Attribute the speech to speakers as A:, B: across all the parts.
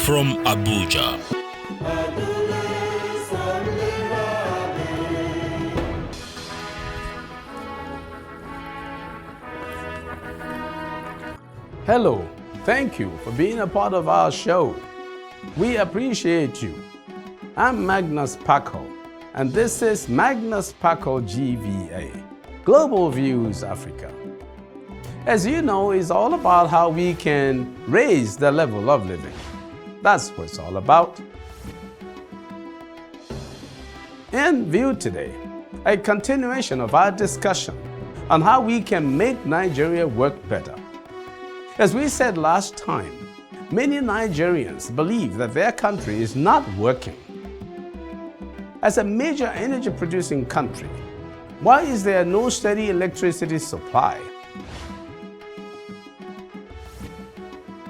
A: from Abuja.
B: Hello, thank you for being a part of our show. We appreciate you. I'm Magnus Paco, and this is Magnus Paco GVA, Global Views Africa. As you know, it's all about how we can raise the level of living. That's what it's all about. In View today, a continuation of our discussion on how we can make Nigeria work better. As we said last time, many Nigerians believe that their country is not working. As a major energy-producing country, why is there no steady electricity supply?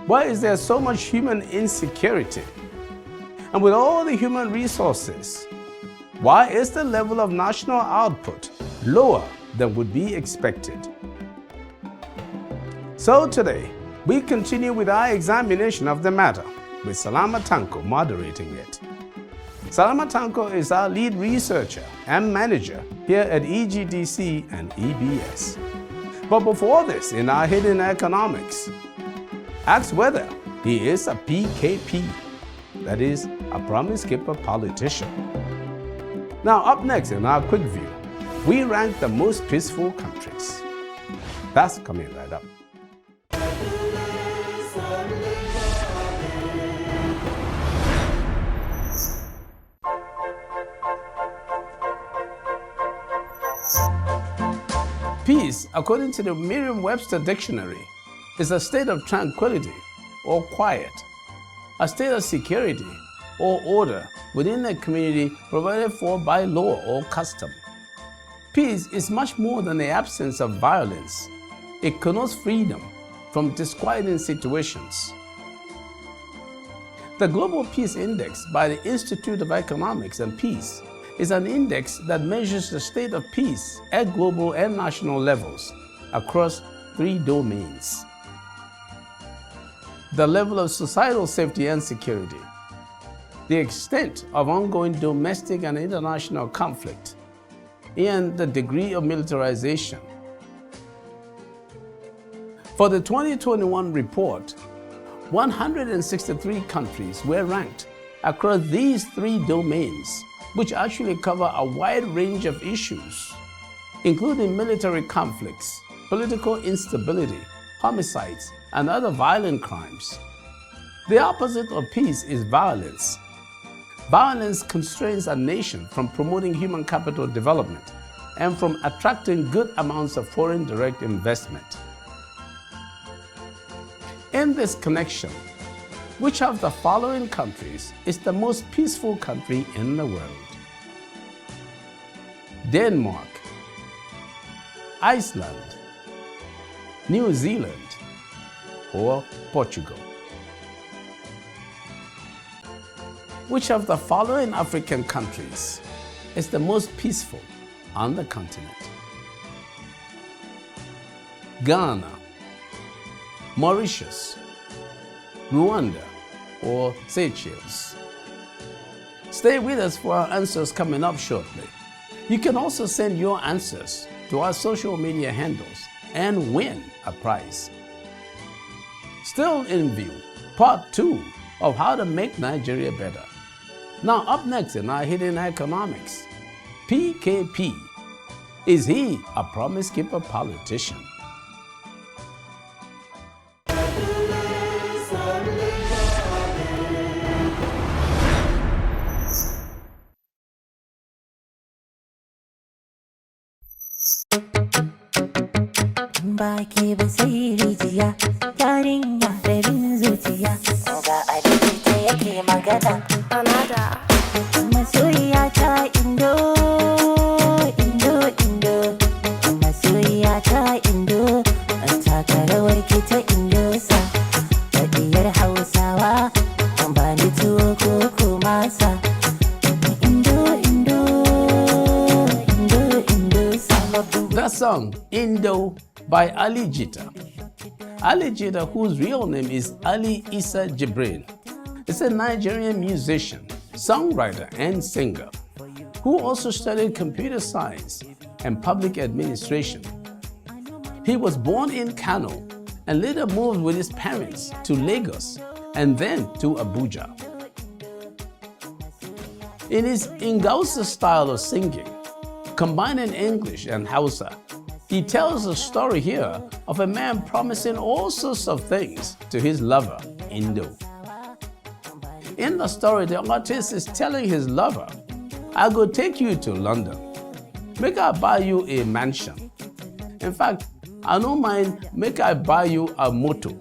B: Why is there so much human insecurity? And with all the human resources, why is the level of national output lower than would be expected? So today, we continue with our examination of the matter, with Salama Tanko moderating it. Salama Tanko is our lead researcher and manager here at EGDC and EBS. But before this, in our Hidden Economics, ask whether he is a PKP, that is, a promise keeper politician. Now, up next in our quick view, we rank the most peaceful countries. That's coming right up. Peace, according to the Merriam-Webster Dictionary, is a state of tranquility or quiet, a state of security or order within a community provided for by law or custom. Peace is much more than the absence of violence. It connotes freedom from disquieting situations. The Global Peace Index by the Institute of Economics and Peace is an index that measures the state of peace at global and national levels across 3 domains: the level of societal safety and security, the extent of ongoing domestic and international conflict, and the degree of militarization. For the 2021 report, 163 countries were ranked across these 3 domains, which actually cover a wide range of issues, including military conflicts, political instability, homicides, and other violent crimes. The opposite of peace is violence. Violence constrains a nation from promoting human capital development and from attracting good amounts of foreign direct investment. In this connection, which of the following countries is the most peaceful country in the world? Denmark, Iceland, New Zealand, or Portugal? Which of the following African countries is the most peaceful on the continent? Ghana, Mauritius, Rwanda, or Seychelles? Stay with us for our answers coming up shortly. You can also send your answers to our social media handles and win a prize. Still in view, part 2 of how to make Nigeria better. Now up next in our Hidden Economics, PKP. Is he a promise keeper politician?
C: Baki ba sai rijiya, yarinya da bin zuciya. Ga Aliyu ta yake magana. Anada. Masoyiya ta Indo, Indo, Indo. Masoyiya ta Indo, taka rawar ki ta Indosa. Wadiyar Hausawa, ba ni tuwo ko masa. Indo, Indo, Indo, Indo.
B: That song, Indo, by Ali Jita. Ali Jita, whose real name is Ali Issa Jibril, is a Nigerian musician, songwriter, and singer who also studied computer science and public administration. He was born in Kano and later moved with his parents to Lagos and then to Abuja. In his Ingausa style of singing, combining English and Hausa, he tells a story here of a man promising all sorts of things to his lover, Indo. In the story, the artist is telling his lover, "I go take you to London. Make I buy you a mansion. In fact, I don't mind make I buy you a motor."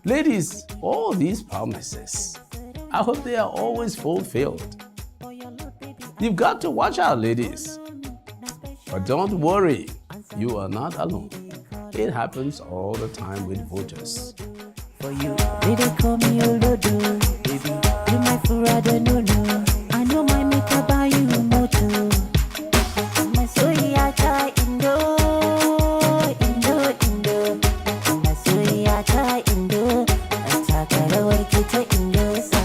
B: Ladies, all these promises, I hope they are always fulfilled. You've got to watch out, ladies. But don't worry, you are not alone. It happens all the time with voters.
C: For you, they call me Olodo. Baby, you my Furada, no. I know my make I buy you motor. My soyata Indo. My soyata Indo. Atakara kita Indo sa.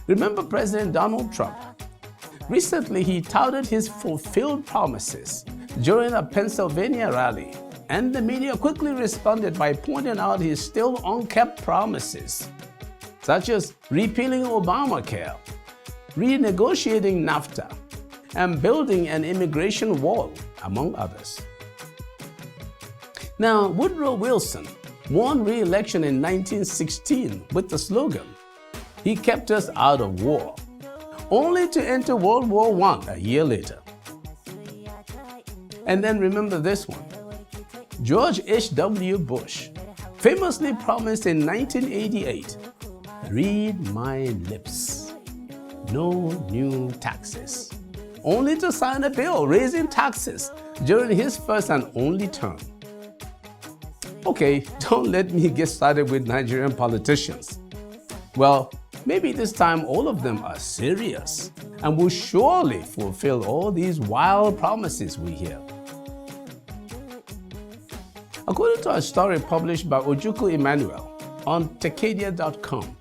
B: Remember President Donald Trump? Recently, he touted his fulfilled promises during a Pennsylvania rally, and the media quickly responded by pointing out his still unkept promises, such as repealing Obamacare, renegotiating NAFTA, and building an immigration wall, among others. Now, Woodrow Wilson won re-election in 1916 with the slogan, "He kept us out of war," only to enter World War I a year later. And then remember this one. George H.W. Bush famously promised in 1988, "Read my lips, no new taxes," only to sign a bill raising taxes during his first and only term. Okay, don't let me get started with Nigerian politicians. Well, maybe this time all of them are serious and will surely fulfill all these wild promises we hear. According to a story published by Ojukwu Emmanuel on Tecadia.com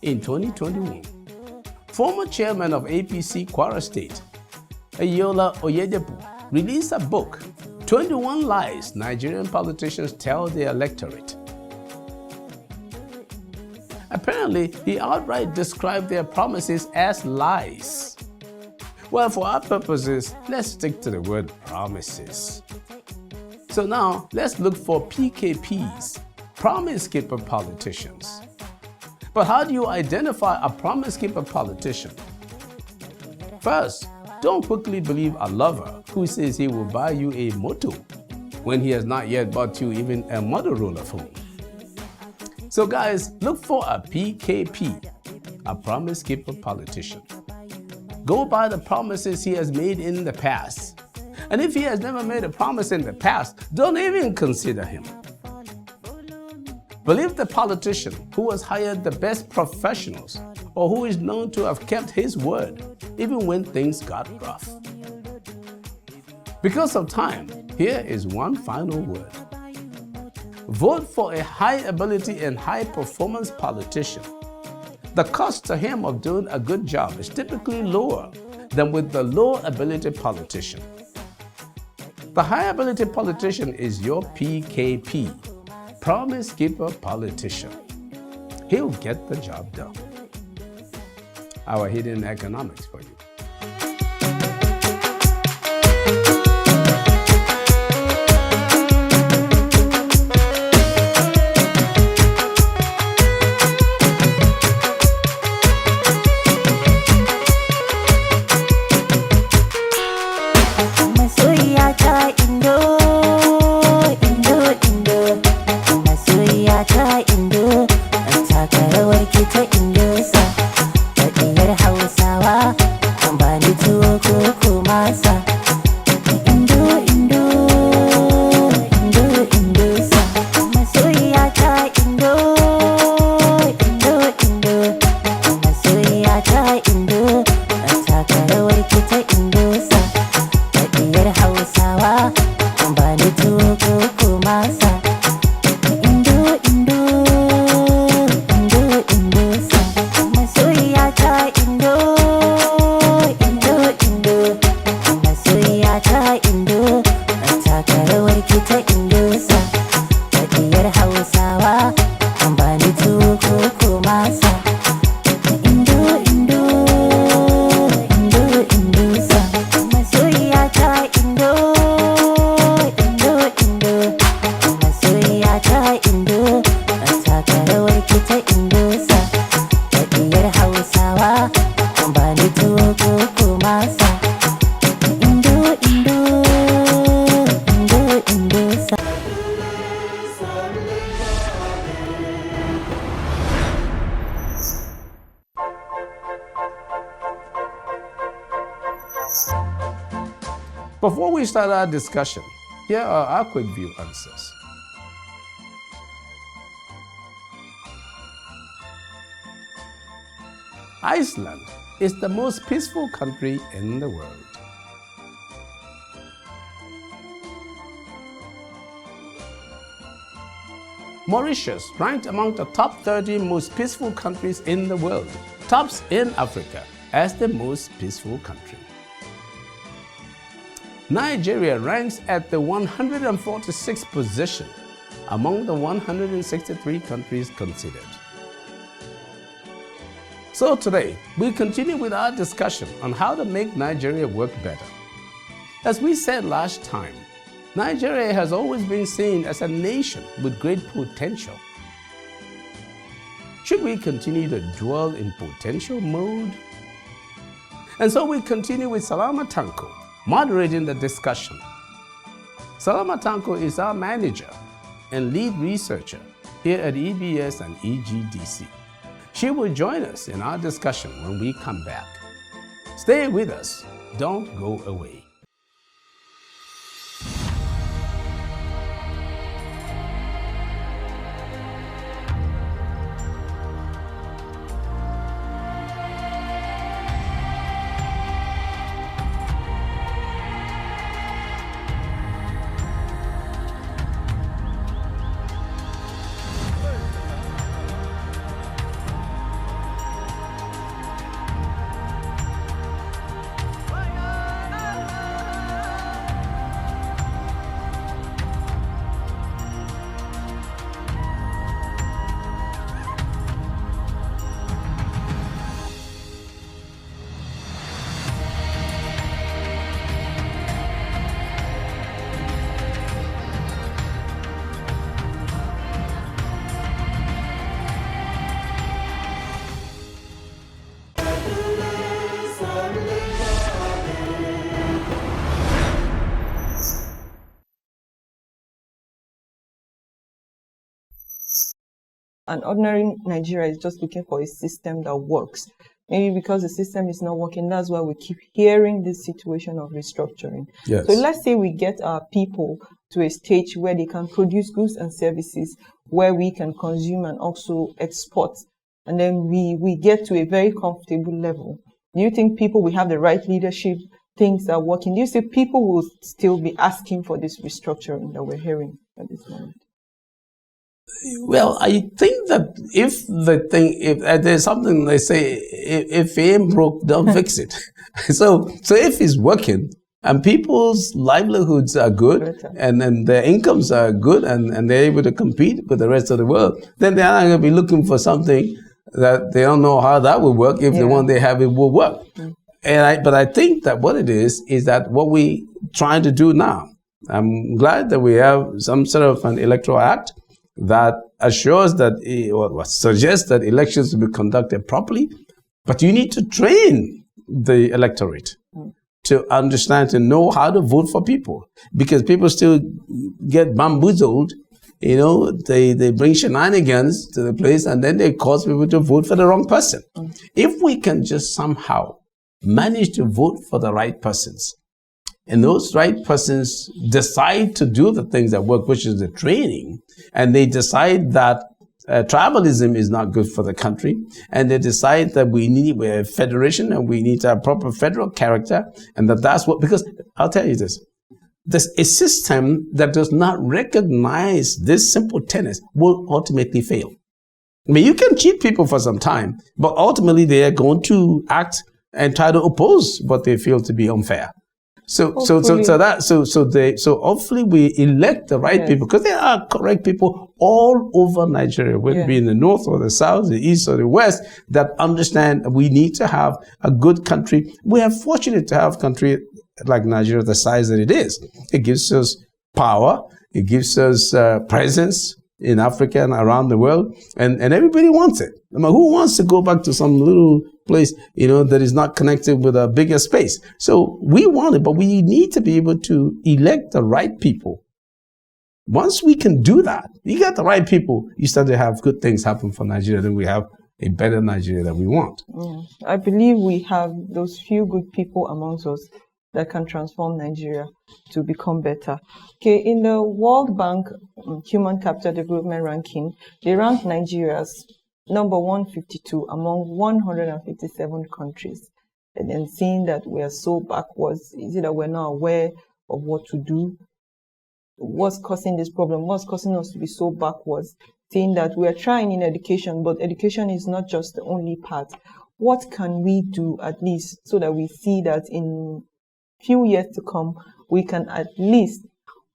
B: in 2021, former chairman of APC Kwara State, Ayola Oyedepo, released a book, 21 Lies Nigerian Politicians Tell the Electorate. Apparently, he outright described their promises as lies. Well, for our purposes, let's stick to the word promises. So now, let's look for PKPs, promise keeper politicians. But how do you identify a promise keeper politician? First, don't quickly believe a lover who says he will buy you a motor when he has not yet bought you even a Motorola phone. So guys, look for a PKP, a promise keeper politician. Go by the promises he has made in the past. And if he has never made a promise in the past, don't even consider him. Believe the politician who has hired the best professionals or who is known to have kept his word even when things got rough. Because of time, here is one final word. Vote for a high ability and high performance politician. The cost to him of doing a good job is typically lower than with the low ability politician. The high ability politician is your PKP, promise keeper politician. He'll get the job done. Our hidden economics for you.
C: Indo, Indo, Indo, Indo,
B: Before we start our discussion, here are our quick view answers. Iceland is the most peaceful country in the world. Mauritius ranked among the top 30 most peaceful countries in the world, tops in Africa as the most peaceful country. Nigeria ranks at the 146th position among the 163 countries considered. So today, we continue with our discussion on how to make Nigeria work better. As we said last time, Nigeria has always been seen as a nation with great potential. Should we continue to dwell in potential mode? And so we continue with Salama Tanko, moderating the discussion. Salama Tanko is our manager and lead researcher here at EBS and EGDC. She will join us in our discussion when we come back. Stay with us. Don't go away.
A: An ordinary Nigeria is just looking for a system that works. Maybe because the system is not working, that's why we keep hearing this situation of restructuring.
B: Yes.
A: So let's say we get our people to a stage where they can produce goods and services, where we can consume and also export. And then we get to a very comfortable level. Do you think people will have the right leadership, things are working? Do you see people will still be asking for this restructuring that we're hearing at this moment?
B: Well, I think that if there's something they say, if it ain't broke, don't fix it. So if it's working and people's livelihoods are good and their incomes are good and they're able to compete with the rest of the world, then they're not going to be looking for something that they don't know how that will work if the one they have it will work. But I think that what it is that what we trying to do now. I'm glad that we have some sort of an electoral act that assures that, or suggests that elections will be conducted properly, but you need to train the electorate to understand, to know how to vote for people, because people still get bamboozled. You know, they bring shenanigans to the place and then they cause people to vote for the wrong person. If we can just somehow manage to vote for the right persons, and those right persons decide to do the things that work, which is the training, and they decide that tribalism is not good for the country, and they decide that we're a federation and we need to have proper federal character, and that's what, because I'll tell you this, there's a system that does not recognize this simple tenets will ultimately fail. I mean, you can cheat people for some time, but ultimately they are going to act and try to oppose what they feel to be unfair. So hopefully we elect the right people, because there are correct people all over Nigeria, whether it be in the north or the south, the east or the west, that understand we need to have a good country. We are fortunate to have a country like Nigeria, the size that it is. It gives us power. It gives us presence in Africa and around the world, and everybody wants it. I mean, who wants to go back to some little place, that is not connected with a bigger space? So we want it, but we need to be able to elect the right people. Once we can do that, you get the right people, you start to have good things happen for Nigeria, then we have a better Nigeria that we want.
A: I believe we have those few good people amongst us that can transform Nigeria to become better. Okay, in the World Bank Human Capital Development Ranking, they ranked Nigeria as number 152 among 157 countries. And then seeing that we are so backwards, is it that we're not aware of what to do? What's causing this problem? What's causing us to be so backwards? Seeing that we are trying in education, but education is not just the only part. What can we do at least so that we see that in few years to come, we can at least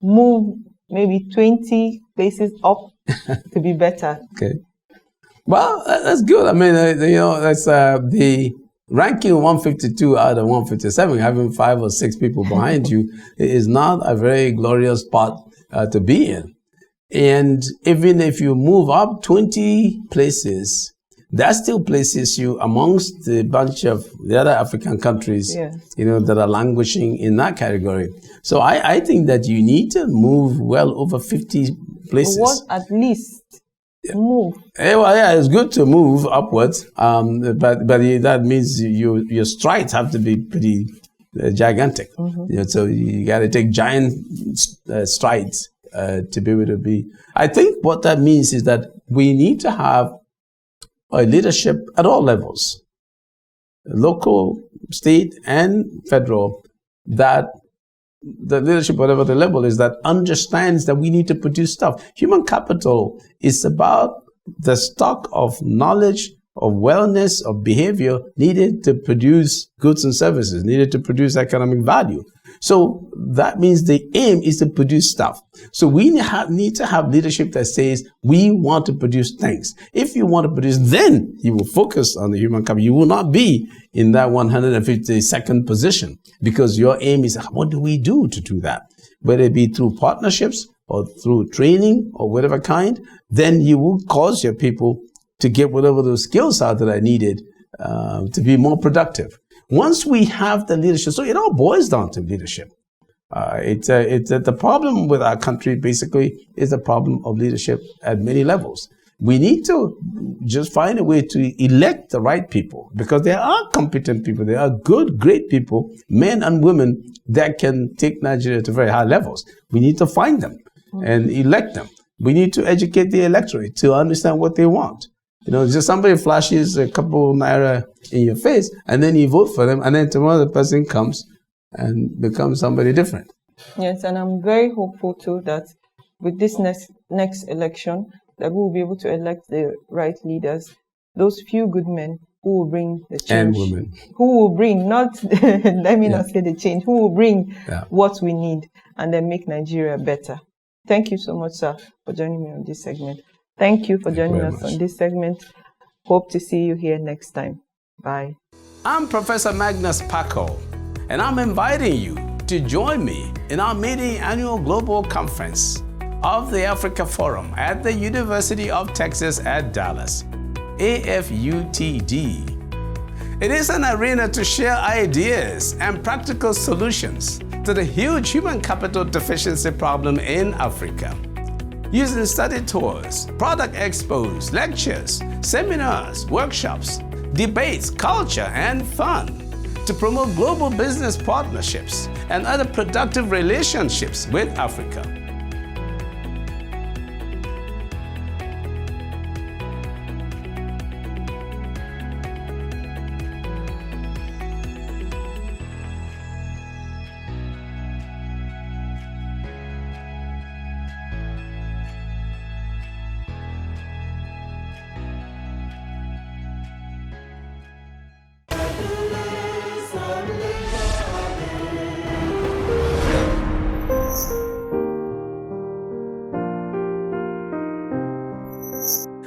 A: move maybe 20 places up to be better?
B: Okay. Well, that's good. I mean, that's the ranking 152 out of 157, having 5 or 6 people behind you is not a very glorious spot to be in. And even if you move up 20 places, that still places you amongst the bunch of the other African countries,
A: Yes.
B: that are languishing in that category. So I think that you need to move well over 50 places.
A: What at least move?
B: Well, yeah, it's good to move upwards, but that means your strides have to be pretty gigantic. So you got to take giant strides to be able to be. I think what that means is that we need to have a leadership at all levels, local, state, and federal, that the leadership, whatever the level is, that understands that we need to produce stuff. Human capital is about the stock of knowledge, of wellness, of behavior needed to produce goods and services, needed to produce economic value. So that means the aim is to produce stuff. So we need to have leadership that says we want to produce things. If you want to produce, then you will focus on the human capital. You will not be in that 152nd position because your aim is, what do we do to do that? Whether it be through partnerships or through training or whatever kind, then you will cause your people to get whatever those skills are that are needed to be more productive. Once we have the leadership, so it all boils down to leadership. It's the problem with our country basically is the problem of leadership at many levels. We need to just find a way to elect the right people because there are competent people. There are good, great people, men and women that can take Nigeria to very high levels. We need to find them and elect them. We need to educate the electorate to understand what they want. Just somebody flashes a couple naira in your face and then you vote for them and then tomorrow the person comes and becomes somebody different.
A: Yes, and I'm very hopeful too that with this next election that we will be able to elect the right leaders, those few good men who will bring the change.
B: And women.
A: Who will bring, not, let me not say the change, who will bring what we need and then make Nigeria better. Thank you so much, sir, for joining me on this segment. Thank you for joining us on this segment. Hope to see you here next time. Bye.
B: I'm Professor Magnus Paco, and I'm inviting you to join me in our meeting annual global conference of the Africa Forum at the University of Texas at Dallas, AFUTD. It is an arena to share ideas and practical solutions to the huge human capital deficiency problem in Africa. Using study tours, product expos, lectures, seminars, workshops, debates, culture, and fun to promote global business partnerships and other productive relationships with Africa.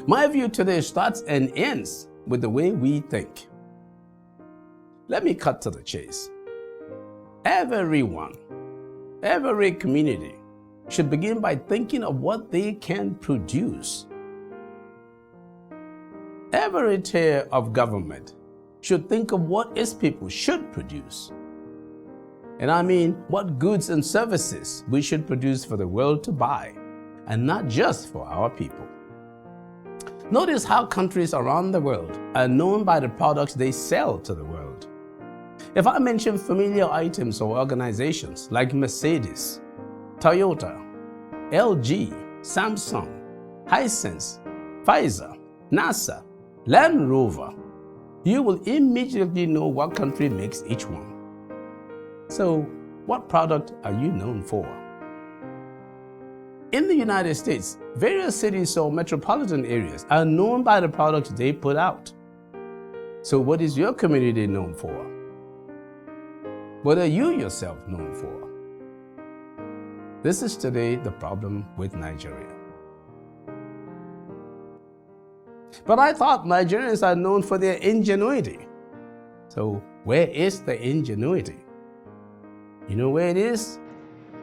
B: My view today starts and ends with the way we think. Let me cut to the chase. Everyone, every community should begin by thinking of what they can produce. Every tier of government should think of what its people should produce. And I mean what goods and services we should produce for the world to buy, and not just for our people. Notice how countries around the world are known by the products they sell to the world. If I mention familiar items or organizations like Mercedes, Toyota, LG, Samsung, Hisense, Pfizer, NASA, Land Rover, you will immediately know what country makes each one. So, what product are you known for? In the United States, various cities or metropolitan areas are known by the products they put out. So what is your community known for? What are you yourself known for? This is today the problem with Nigeria. But I thought Nigerians are known for their ingenuity. So where is the ingenuity? You know where it is?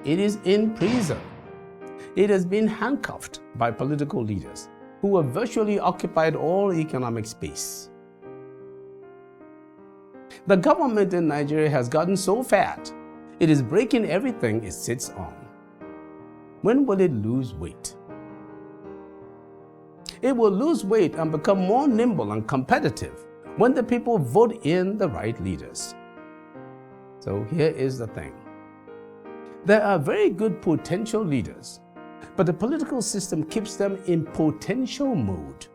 B: It is in prison. It has been handcuffed by political leaders who have virtually occupied all economic space. The government in Nigeria has gotten so fat, it is breaking everything it sits on. When will it lose weight? It will lose weight and become more nimble and competitive when the people vote in the right leaders. So here is the thing. There are very good potential leaders, but the political system keeps them in potential mode.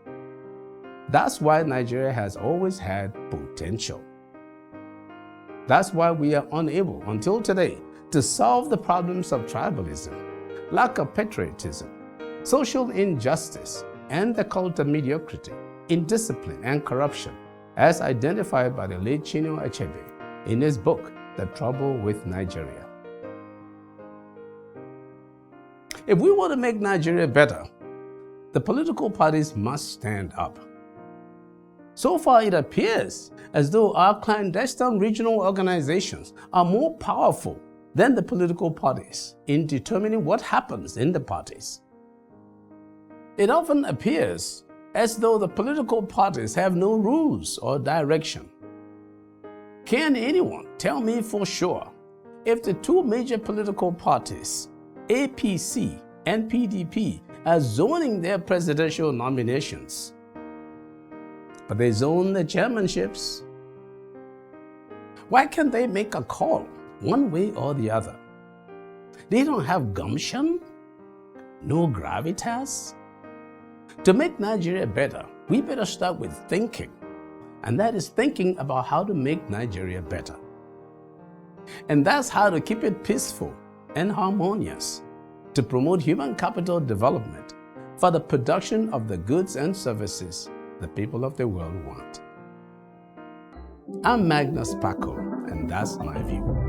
B: That's why Nigeria has always had potential. That's why we are unable, until today, to solve the problems of tribalism, lack of patriotism, social injustice, and the cult of mediocrity, indiscipline, and corruption, as identified by the late Chinua Achebe in his book, The Trouble with Nigeria. If we want to make Nigeria better, the political parties must stand up. So far, it appears as though our clandestine regional organizations are more powerful than the political parties in determining what happens in the parties. It often appears as though the political parties have no rules or direction. Can anyone tell me for sure if the two major political parties, APC and PDP, are zoning their presidential nominations? But they zone the chairmanships. Why can't they make a call one way or the other? They don't have gumption, no gravitas. To make Nigeria better, we better start with thinking, and that is thinking about how to make Nigeria better. And that's how to keep it peaceful and harmonious, to promote human capital development for the production of the goods and services the people of the world want. I'm Magnus Paco, and that's my view.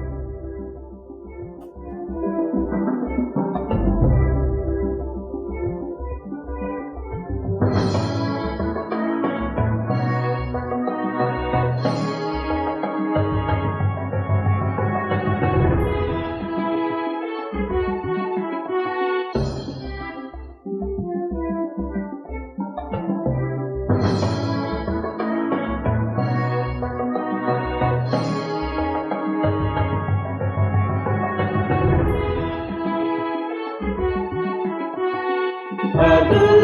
D: Hallelujah.